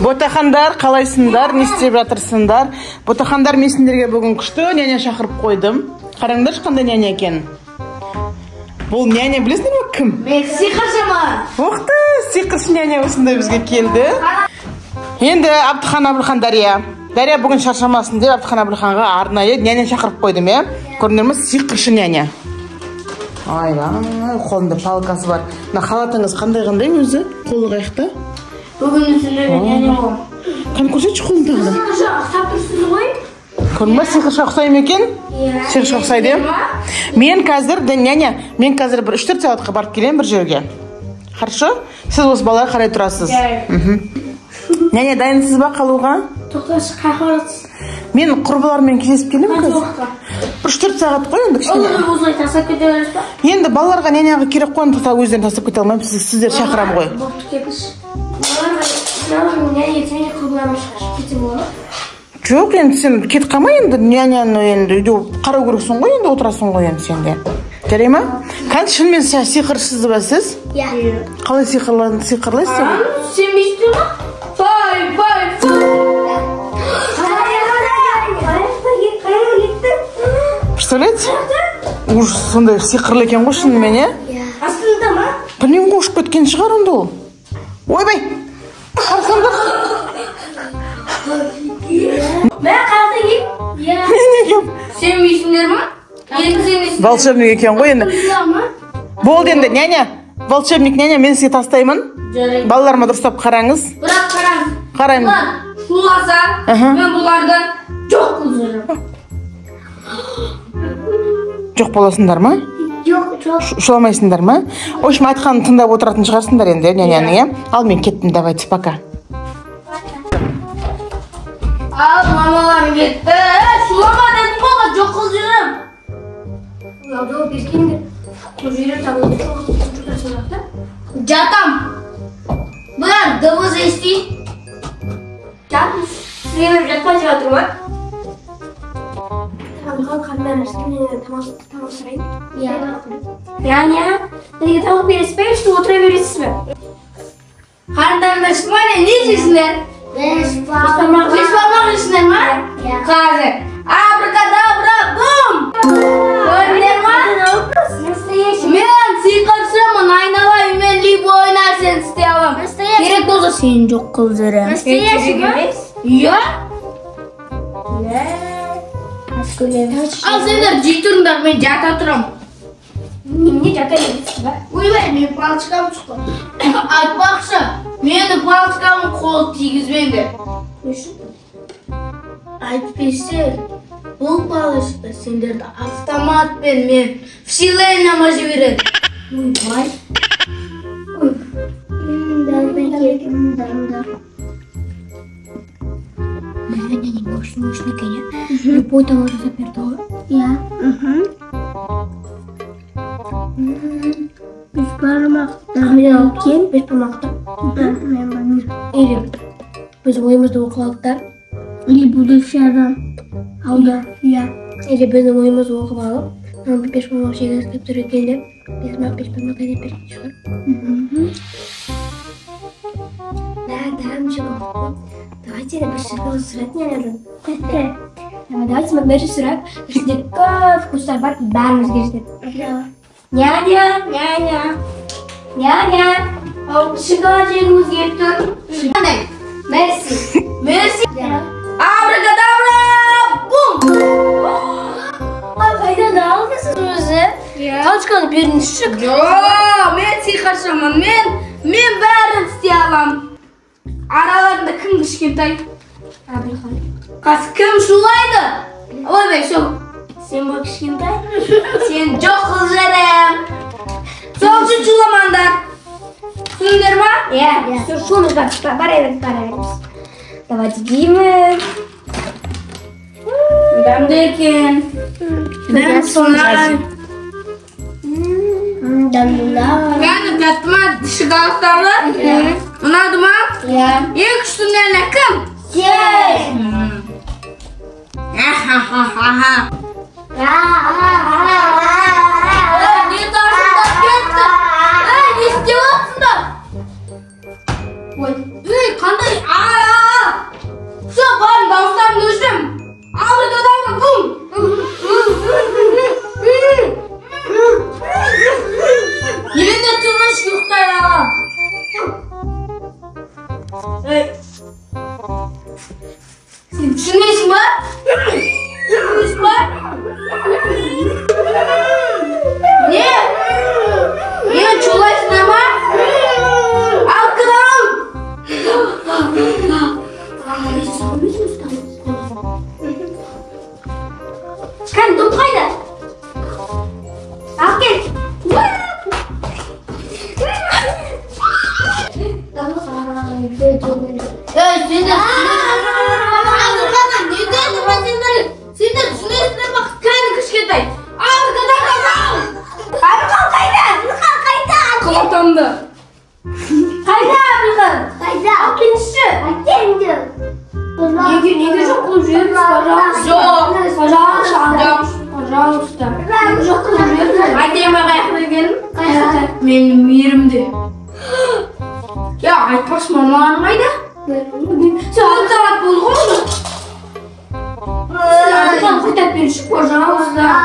Ботахандар, қалайсыңдар, не істеп жатырсыңдар? Ботахандар, мен сендерге бүгін күшті няня шақырып қойдым. Қараңдаршы, қандай няня екен. Бұл няня білесіңдер ме, кім? Мен сиқыршымын. Оқты, сиқыршы няня осындай бізге келді. Енді Абдыхан Абылхан Дария. Дария бүгін шаршамасын деп Абдыхан Абылханға арнайы няня шақырып қойдым, е? Көрдіңдер ме, сиқыршы няня. Айла, қолында палкасы бар. Мына халатыңыз қандай өзі? Қолы қайықта? Бүгін үстіндегі няня бол. Қаны көрсетші қолын тағы да. Сиқыршы ұқсап тұрсыз ғой? Көрдің ба, сиқыршы ұқсай ма екен? Сиқыршы ұқсайды. Мен қазір, няня, мен қазір бір 3-4 сағатқа барып келем бір жерге. Хорошо? Сіз осы балаға қарай тұрасыз. Няня, дайынсыз ба қалуға? Тоқташы, қайқарасыз. Мен құрбылармен кездесіп келем қазір. Бір 3-4 сағат қой енді кішкене. Өзі тасап кете бересіз ба? Енді балаларға няняға керек қойын өздерін тасап кете алмаймын. Сіздер шақырам ғой. Боқты кетіш. Няня сені құрбылармен шақырып кете болады. Жоқ, енді сен кетіп қалма енді, няняны енді үйде қарау керексің ғой, енді отырасың ғой енді сенде. Жарай ма? Қанша шынымен сиқырсыз ба сіз? Иә. Қалай сиқырлайсыз ба? Сен бейсің ба? Представляете? Уж сондай сиқырлы екен ғой шынымен, е? Астында ма? Білмеймін ғой, ұшып кеткен шығар онда ол. Ойбай! Қарсаңдар! Мен қарсы кеп? Мен екем. Сен бейсіңдер ма? Волшебник екен ғой енді. Болды енді, няня. Волшебник няня, мен сізге тастаймын. Балаларыма дұрыстап қараңыз. Бірақ қараңыз. Қараймын. Бұлар шуласа, мен бұларды жоқ қылжырым. Жоқ боласыңдар ма? Жоқ. Шуламайсыңдар ма? В общем, айтқанын тыңдап отыратын шығарсыңдар енді, няняның, е? Ал мен кеттім, давайте, пока. Ал, мамаларым кетті. Шулама дедім қолға жоқ қылжырым. Жауды бергенде көжері табылды. Жатам. Бұлар дыбыз естейді. Жатым. Сізге жатпай жатыр ма? Тамаға қандай нәрсені тамашырайын? Няня, неге тамақ бересіз бе? Үшті отыра бересіз бе? Қарындарында шықма, не жейсіңдер? Беш бармақ жейсіңдер ма? Қазір. Абракадабра, бум! Көрдіңдер ма? Мен сиқыршымын, айналайын, мен любой нәрсені істей аламын. Керек болса сен жоқ қылжырым. Настоящий ма? Иә? Ал сендер жей тұрыңдар, мен жата тұрам. Немене жата бересіз ба? Ойбай, мен палочкам шықты. Айтпақшы, мені палочкамын қол тигізбеңдер. Айтпесер, бұл палочка сендерді автоматпен мен вселенныйма жібереді. Ойбай. Мощный, конечно. Любой того же запертого. Я. Без бармақтар. Кен без бармақтар. Или біз ойымызды оқылықтар. Или будущий адам. Алда. Я. Или біздің ойымызды оқып алып, без бармақ шегін істеп тұр екен деп, без бармақ деп берген шығар. Да, мы же можем. Давайте напишем сюрет нянядан. Давайте мы напишем сюрет. Бізде көп вкустар бар, бәрімізге жетеді. Няня. Ал шыға жегіміз келіп тұр. Қандай? Мерси. Абракадабра! Бум! Қайдан алдыңыз өзі? Палочканы беріңізші. Жоқ, мен сиқыршымын. Мен бәрін істей аламын. Араларында кім кішкентай? Абылхан. Қас кім шулайды? Ойбай, сен бұл кішкентай? Сен жоқ қылжырым. Сол үшін шуламаңдар. Түсіндер ма? Иә. Шуымыз бар. Барайыз. Давайте дейміз. Дәмді екен. Дәмді сонай. Кәні тәтті ма? Шыдалықтары? Ұнады ма? Иә. Ең күшті нәріне кім? Сен! Не тарсыңдар кетті? Не істеп отырсыңдар? Ой, Qanday? Shu bor do'stlarim do'stim. Abrikadabra bum. Yerinde turmuş yo'qda ya. Sen tushunmaysizmi? Tushunmaysizmi? Ne? Niye çoğulaysın ama? Al kızım. Kan top kaydı. Al gel. Benim yerimde. Ya aytpas mamalarım ayda. Saat bulgur mu? Sen kuytak berişip pожалуйста.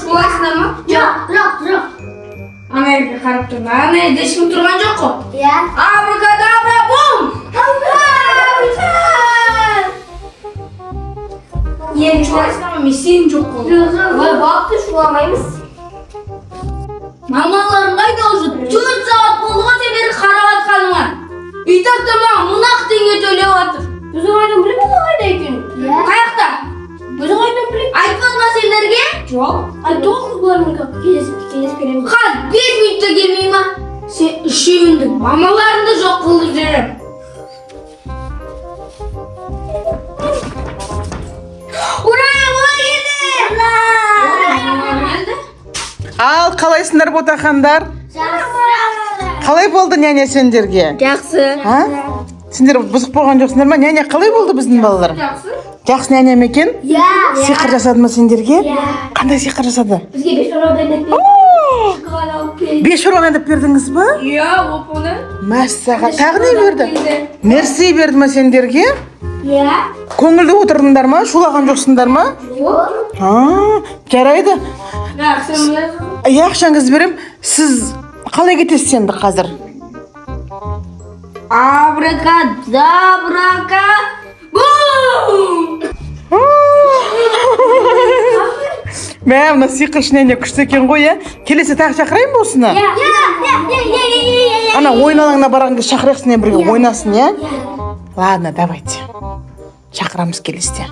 Şulasın ama? Yok. Amerika karıp durma. Amerika'da hiç kim turgan yok mu? Ya. Abrikadabra bum! Yeni şulasın ama mesin çok oldu. Vay baktı şulamayız. Mamalarım kayda olsun. 4 saat bulgur seberi karavat kalman. İtak tamam, mınak denge töle atır. Bizim aydan bilip mi ayda ekin? Kayakta? Bizim aydan bilip. Aytmadın senlerge? Yok. Ay 9 bulanırka. Kesip vereyim. Kal 5 minutta gelmeyeyim ha. Sen işe yöndün. Mamalarını da çok kıldır derim. Al, қалайсыңдар ботақандар? Қалай болды няня сендерге? Жақсы. Сендер бұзық болған жоқсыңдар ма? Няня қалай болды біздің балалар? Жақсы няня ма екен? Сиқыр жасады ма сендерге? Қандай сиқыр жасады? Бізге 5 шаруа дайындап берді. 5 шаруа дайындап бердіңіз ба? Иә, оп-оны. Мәссаған, тағы не берді? Мерси берді ма сендерге? Иә. Көңілді отырдыңдар ма? Шулаған жоқсыңдар ма? Жоқ. Жарайды. Жақсы. Ақшаңызды берем. Сіз қалай кетесіз енді қазір? Абракадабрака бум! Мә, мына сиқыршы няня күшті екен ғой, иә? Келесі тағы шақырайын ба осыны? Ана ойын алаңына барған кезде шақырайық сенімен бірге ойнасын, иә? Ладно, давайте. Шақырамыз келесіде.